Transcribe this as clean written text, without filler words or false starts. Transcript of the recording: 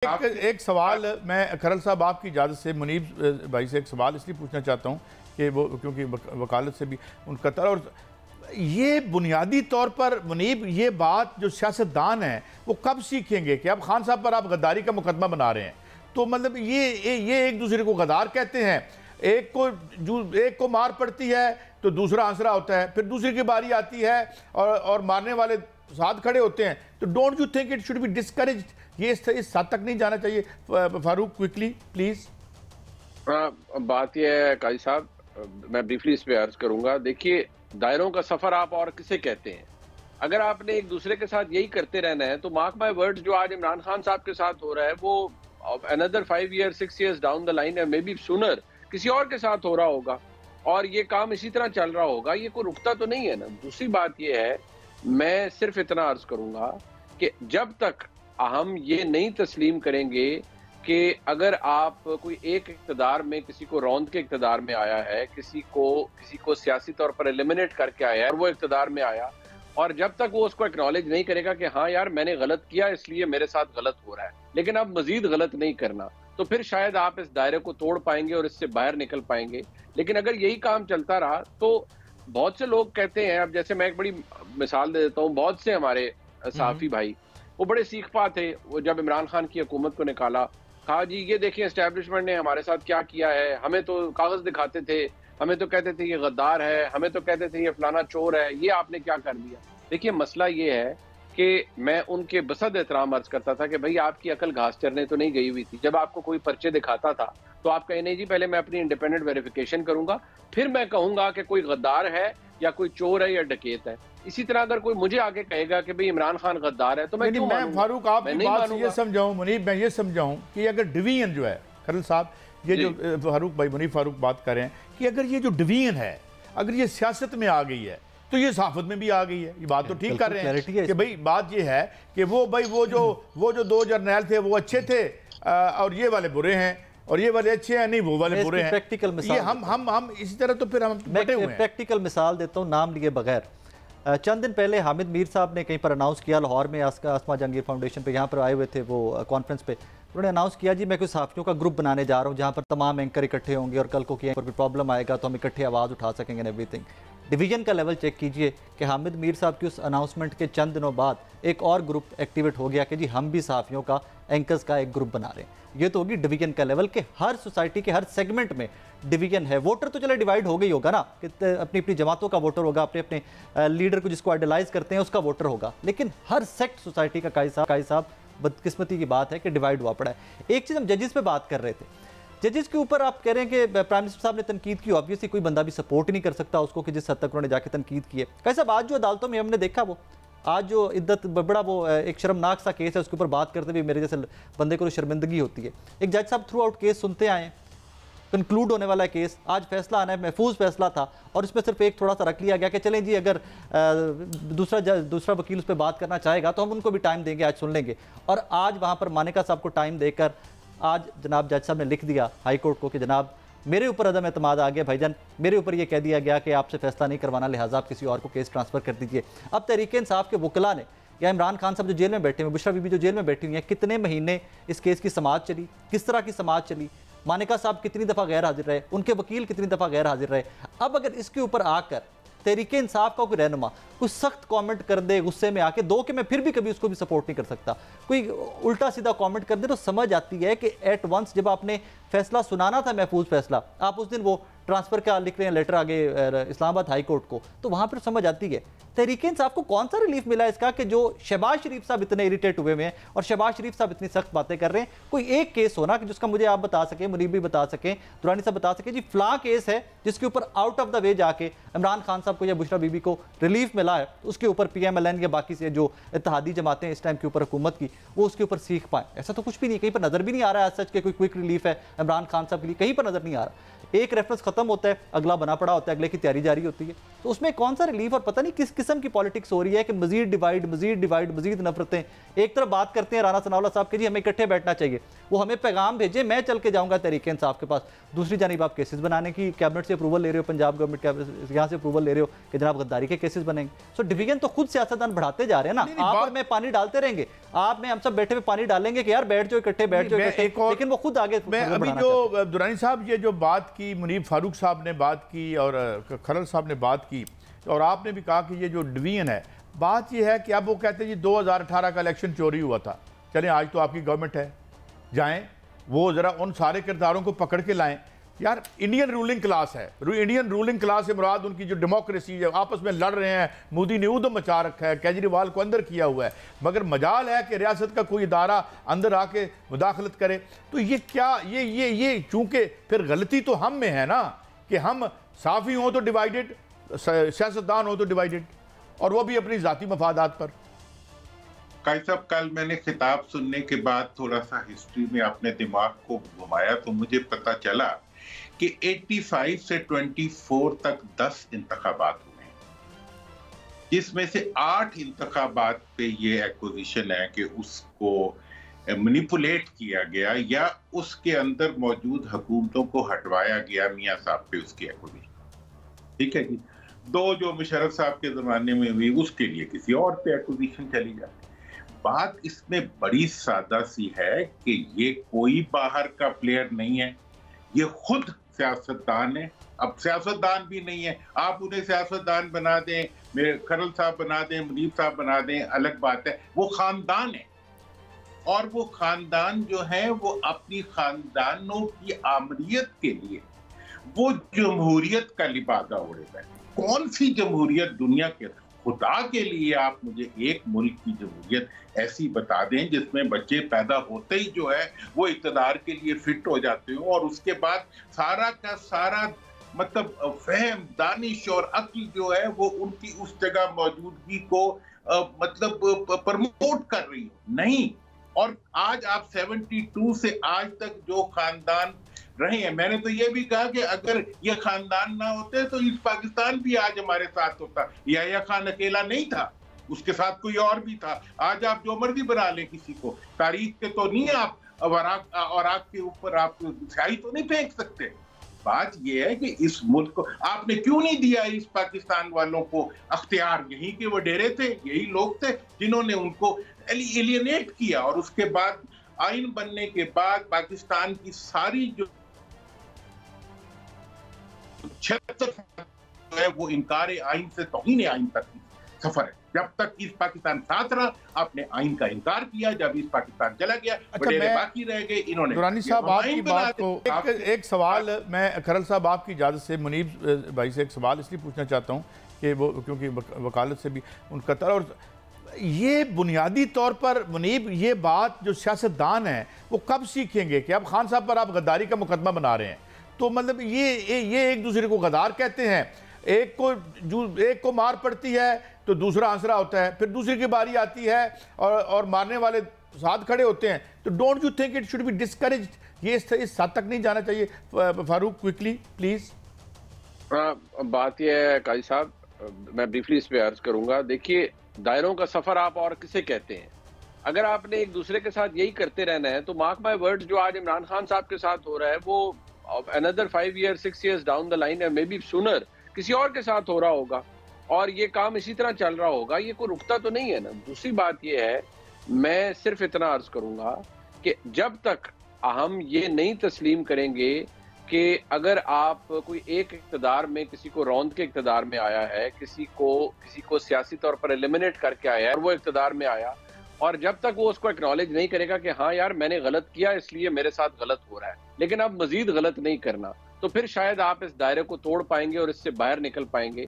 एक सवाल मैं खरल साहब आपकी इजाज़त से मुनीब भाई से एक सवाल इसलिए पूछना चाहता हूँ कि वो क्योंकि वकालत से भी उनका और ये बुनियादी तौर पर मुनीब ये बात जो सियासतदान हैं वो कब सीखेंगे कि अब खान साहब पर आप गद्दारी का मुकदमा बना रहे हैं, तो मतलब ये एक दूसरे को गद्दार कहते हैं, एक को मार पड़ती है तो दूसरा आंसरा होता है, फिर दूसरी की बारी आती है और मारने वाले साथ खड़े होते हैं, तो don't you think it should be discourage? ये इस हद तक नहीं जाना चाहिए? Farooq quickly please. बात यह है काजी साहब, मैं ब्रीफली इस पे अर्ज करूंगा। देखिए, दायरों का सफर आप और किसे कहते हैं? अगर आपने एक दूसरे के साथ यही करते रहना है तो मार्क माय वर्ड्स, जो आज इमरान खान साहब के साथ हो रहा है वो another 5 years 6 years down the line है, मे बी सूनर किसी और के साथ हो रहा होगा और ये काम इसी तरह चल रहा होगा। ये कोई रुकता तो नहीं है ना। दूसरी बात ये है, मैं सिर्फ इतना अर्ज करूंगा कि जब तक हम ये नहीं तस्लीम करेंगे कि अगर आप कोई एक इक़्तिदार में किसी को रौंद के इक़्तिदार में आया है, किसी को सियासी तौर पर एलिमिनेट करके आया है और वो इक़्तिदार में आया, और जब तक वो उसको एक्नॉलेज नहीं करेगा कि हाँ यार मैंने गलत किया इसलिए मेरे साथ गलत हो रहा है, लेकिन अब मजीद गलत नहीं करना, तो फिर शायद आप इस दायरे को तोड़ पाएंगे और इससे बाहर निकल पाएंगे। लेकिन अगर यही काम चलता रहा तो बहुत से लोग कहते हैं, अब जैसे मैं एक बड़ी मिसाल दे देता हूँ, बहुत से हमारे सहाफ़ी भाई वो बड़े सीखपा थे, वो जब इमरान खान की हुकूमत को निकाला, कहा जी ये देखिए एस्टेब्लिशमेंट ने हमारे साथ क्या किया है, हमें तो कागज दिखाते थे, हमें तो कहते थे ये गद्दार है, हमें तो कहते थे ये फलाना चोर है, ये आपने क्या कर दिया। देखिए मसला ये है कि मैं उनके बसद एहतराम अर्ज करता था कि भाई आपकी अकल घास चरने तो नहीं गई हुई थी। जब आपको कोई पर्चे दिखाता था तो आप कहें नहीं जी पहले मैं अपनी इंडिपेंडेंट वेरिफिकेशन करूंगा, फिर मैं कहूंगा कि कोई गद्दार है या कोई चोर है या डकैत है। इसी तरह अगर कोई मुझे आके कहेगा कि भाई इमरान खान गद्दार है तो मैं फारूक आपकी बात ये समझाऊं, मुनीब मैं ये समझाऊं कि अगर डिवीजन जो है खरल साहब, ये जो फारूक भाई मुनीब फारूक बात कर रहे हैं कि अगर ये जो डिवीजन है अगर ये सियासत में आ गई है तो ये सहाफत में भी आ गई है। ये बात तो ठीक कर रहे हैं कि भाई बात ये है कि वो जो 2 जर्नैल थे वो अच्छे थे और ये वाले बुरे हैं और ये वाले अच्छे हैं, नहीं वो वाले बुरे हैं। प्रैक्टिकल मिसाल ये हम इसी तरह तो फिर हम बटे हुए हैं। प्रैक्टिकल मिसाल देता हूँ नाम लिए बगैर। चंद दिन पहले हामिद मीर साहब ने कहीं पर अनाउंस किया, लाहौर में आसमा जहांगीर फाउंडेशन पे यहाँ पर आए हुए थे वो कॉन्फ्रेंस पे, उन्होंने अनाउंस किया जी मैं कुछ सहाफ़ियों का ग्रुप बनाने जा रहा हूँ जहाँ पर तमाम एंकर इकट्ठे होंगे और कल को किसी पर भी प्रॉब्लम आएगा तो हम इकट्ठे आवाज़ उठा सकेंगे एवरीथिंग। डिवीजन का लेवल चेक कीजिए कि हामिद मीर साहब की उस अनाउंसमेंट के चंद दिनों बाद एक और ग्रुप एक्टिवेट हो गया कि जी हम भी सहाफ़ियों का एंकर्स का एक ग्रुप बना रहे हैं। ये तो होगी डिवीजन का लेवल के हर सोसाइटी के हर सेगमेंट में डिवीजन है। वोटर तो चले डिवाइड हो गई होगा ना कि अपनी अपनी जमातों का वोटर होगा, अपने अपने लीडर को जिसको आइडलाइज करते हैं उसका वोटर होगा, लेकिन हर सेक्ट सोसाइटी का काई साहब बदकिस्मती की बात है कि डिवाइड हुआ पड़ा है। एक चीज़ हम जजेस पे बात कर रहे थे, जजेस के ऊपर आप कह रहे हैं कि प्राइम मिनिस्टर साहब ने तनकीद की, ऑब्वियसली कोई बंदा भी सपोर्ट ही नहीं कर सकता उसको कि जिस हद तक उन्होंने जाके तनकीद की है। कैसे आज जो अदालतों में हमने देखा, वो आज जो इद्दत बड़ा वो एक शर्मनाक सा केस है, उसके ऊपर बात करते हुए मेरे जैसे बंदे को शर्मिंदगी होती है। एक जज साहब थ्रू आउट केस सुनते आए, कंक्लूड होने वाला केस, आज फैसला आना है, महफूज फैसला था और इसमें सिर्फ एक थोड़ा सा रख लिया गया कि चलें जी अगर दूसरा वकील उस पर बात करना चाहेगा तो हम उनको भी टाइम देंगे, आज सुन लेंगे। और आज वहाँ पर मानिका साहब को टाइम देकर आज जनाब जज साहब ने लिख दिया हाई कोर्ट को कि जनाब मेरे ऊपर अदम एतमाद आ गया भाईजान, मेरे ऊपर ये कह दिया गया कि आपसे फैसला नहीं करवाना, लिहाजा आप किसी और को केस ट्रांसफ़र कर दीजिए। अब तहरीक इंसाफ के वकला ने या इमरान खान साहब जो जेल में बैठे हुए, बुशरा बीबी जो जेल में बैठी हुई हैं, कितने महीने इस केस की समाअत चली, किस तरह की समाअत चली, मानिका साहब कितनी दफ़ा गैर हाजिर रहे, उनके वकील कितनी दफ़ा गैर हाजिर रहे। अब अगर इसके ऊपर आकर तहरीक इंसाफ का कोई रहनुमा कुछ सख्त कमेंट कर दे गुस्से में आके, दो कि मैं फिर भी कभी उसको भी सपोर्ट नहीं कर सकता, कोई उल्टा सीधा कमेंट कर दे, तो समझ आती है कि एट वंस जब आपने फैसला सुनाना था महफूज फैसला, आप उस दिन वो ट्रांसफ़र का लिख रहे हैं लेटर आगे इस्लामाबाद हाई कोर्ट को, तो वहाँ पर समझ आती है तहरीक इंसाफ को कौन सा रिलीफ मिला इसका कि जो शहबाज शरीफ साहब इतने इरिटेट हुए हैं और शहबाज शरीफ साहब इतनी सख्त बातें कर रहे हैं। कोई एक केस हो ना कि जिसका मुझे आप बता सकें, मुनीब भी बता सकें, दुरानी साहब बता सकें जी फला केस है जिसके ऊपर आउट ऑफ द वे जाके इमरान खान साहब को या बुशरा बीबी को रिलीफ मिला है, तो उसके ऊपर PMLN या बाकी से जो इत्तेहादी जमातें इस टाइम के ऊपर हुकूमत की वो उसके ऊपर सीख पाएँ। ऐसा तो कुछ भी नहीं, कहीं पर नज़र भी नहीं आ रहा है सच के कोई क्विक रिलीफ है इमरान खान साहब के लिए, कहीं पर नज़र नहीं आ रहा। एक रेफरेंस खत्म होता है, अगला बना पड़ा होता है, अगले की तैयारी जारी होती है, तो उसमें कौन सा रिलीफ और पता नहीं किस किस्म की पॉलिटिक्स हो रही है कि मजीद डिवाइड, मजीद नफरतें। एक तरफ बात करते हैं राना सनाउल्लाह साहब के जी हमें इकट्ठे बैठना चाहिए, वो हमें पैगाम भेजे, मैं चल के जाऊंगा तहरीक इंसाफ के पास। दूसरी जानिब आप केसेस बनाने की कैबिनेट से अप्रूवल ले रहे हो, पंजाब गवर्नमेंट यहाँ से अप्रूवल ले रहे हो कि जनाब गद्दारी के केसेस बनेंगे। सो डिवीजन तो खुद सियासतदान बढ़ाते जा रहे हैं ना। आप और मैं पानी डालते रहेंगे, आप में हम सब बैठे हुए पानी डालेंगे कि यार बैठ जाओ इकट्ठे, बैठ जाओ इकट्ठे, लेकिन वो खुद आगे। मैं अभी जो दुरानी साहब ये जो बात की, मुनीब फारूक साहब ने बात की और खरल साहब ने बात की, और आपने भी कहा कि ये जो डिवीजन है, बात ये है कि अब वो कहते हैं जी 2018 का इलेक्शन चोरी हुआ था। चलें आज तो आपकी गवर्नमेंट है, जाएं वो ज़रा उन सारे किरदारों को पकड़ के लाएं। यार इंडियन रूलिंग क्लास है, इंडियन रूलिंग क्लास से मुराद उनकी जो डेमोक्रेसी है, आपस में लड़ रहे हैं, मोदी ने उधम मचा रखा है, केजरीवाल को अंदर किया हुआ है, मगर मजाल है कि रियासत का कोई इदारा अंदर आके मुदाखलत करे। तो ये क्या, ये चूंकि फिर गलती तो हम में है ना कि हम साफ़ी हों तो डिवाइडेड, सियासतदान हो तो डिवाइडेड, और वो भी अपनी ज़ाती मफादात पर। काई साहब, कल मैंने खिताब सुनने के बाद थोड़ा सा हिस्ट्री में अपने दिमाग को घुमाया तो मुझे पता चला कि 85 से 24 तक 10 इंतखाबात हुए हैं, जिसमें से 8 इंतखाबात पे ये एक्विजिशन है कि उसको मैनिपुलेट किया गया या उसके अंदर मौजूद हुकूमतों को हटवाया गया मियां साहब पे उसकी एक्विजिशन। ठीक है जी। 2 जो मुशर्रफ साहब के जमाने में हुई उसके लिए किसी और पे एक्विजिशन चली जाती। बात इसमें बड़ी सादा सी है कि ये कोई बाहर का प्लेयर नहीं है, ये खुद सियासतदान है। अब सियासतदान भी नहीं है, आप उन्हें सियासतदान बना दें, मेरे खरल साहब बना दें, मुनीब साहब बना दें, अलग बात है। वो खानदान है, और वो खानदान जो है वो अपनी खानदानों की आमरीत के लिए वो जमहूरियत का लिबादा ओढ़े बैठे। कौन सी जमहूरियत दुनिया के, खुदा के लिए आप मुझे एक मुल्क की जमहूरियत ऐसी बता दें जिसमें बच्चे पैदा होते ही जो है वो इक़्तिदार के लिए फिट हो जाते हो, और उसके बाद सारा का सारा मतलब फहम, दानिश और अक्ल जो है वो उनकी उस जगह मौजूदगी को मतलब प्रमोट कर रही हो। नहीं। और आज आप 72 से आज तक जो खानदान रहे हैं, मैंने तो ये भी कहा कि अगर ये खानदान ना होते तो ईस्ट पाकिस्तान भी आज हमारे साथ होता। याह्या खान अकेला नहीं था, उसके साथ कोई और भी था। आज आप जो मर्जी बना लें किसी को, तारीख के तो नहीं आप और आग के ऊपर आप स्याही तो नहीं फेंक सकते। बात यह है कि इस मुल्क को आपने क्यों नहीं दिया ईस्ट पाकिस्तान वालों को अख्तियार? यहीं के वो डेरे थे, यही लोग थे जिन्होंने उनको एलियनेट किया, और उसके बाद आइन बनने के बाद पाकिस्तान की सारी जो 76 है वो इनकार आइन से तौहीन आइन तक सफर है। जब तक ईस्ट पाकिस्तान साथ रहा, आपने आइन का इनकार किया। जब ईस्ट पाकिस्तान चला गया, बटेरे बाकी रह गए। इन्होंने दुरानी साहब आपकी बात को एक सवाल मैं खरल साहब आपकी इजाज़त से मुनीब भाई से एक सवाल इसलिए पूछना चाहता हूँ कि वो क्योंकि वकालत से भी उनका और ये बुनियादी तौर पर मुनीब ये बात जो सियासतदान है वो कब सीखेंगे कि अब खान साहब पर आप गद्दारी का मुकदमा बना रहे हैं? तो मतलब ये एक दूसरे को गद्दार कहते हैं, एक को मार पड़ती है तो दूसरा आंसरा होता है, फिर दूसरी की बारी आती है और मारने वाले साथ खड़े होते हैं। तो don't you think it should be discourage? ये इस हद तक नहीं जाना चाहिए? Farooq quickly please. बात यह है काजी साहब, मैं ब्रीफली इस पे अर्ज करूंगा। देखिए, दायरों का सफर आप और किसे कहते हैं? अगर आपने एक दूसरे के साथ यही करते रहना है तो मार्क माय वर्ड्स, जो आज इमरान खान साहब के साथ हो रहा है वो another 5 years 6 years down the line है, मे बी सूनर किसी और के साथ हो रहा होगा, और ये काम इसी तरह चल रहा होगा। ये कोई रुकता तो नहीं है ना। दूसरी बात ये है, मैं सिर्फ इतना अर्ज करूंगा कि जब तक हम ये नहीं तस्लीम करेंगे कि अगर आप कोई एक इक़्तिदार में किसी को रौंद के इक़्तिदार में आया है, किसी को सियासी तौर पर एलिमिनेट करके आया है और वो इक़्तिदार में आया, और जब तक वो उसको एक्नॉलेज नहीं करेगा कि हाँ यार मैंने गलत किया इसलिए मेरे साथ गलत हो रहा है, लेकिन अब मजीद गलत नहीं करना, तो फिर शायद आप इस दायरे को तोड़ पाएंगे और इससे बाहर निकल पाएंगे।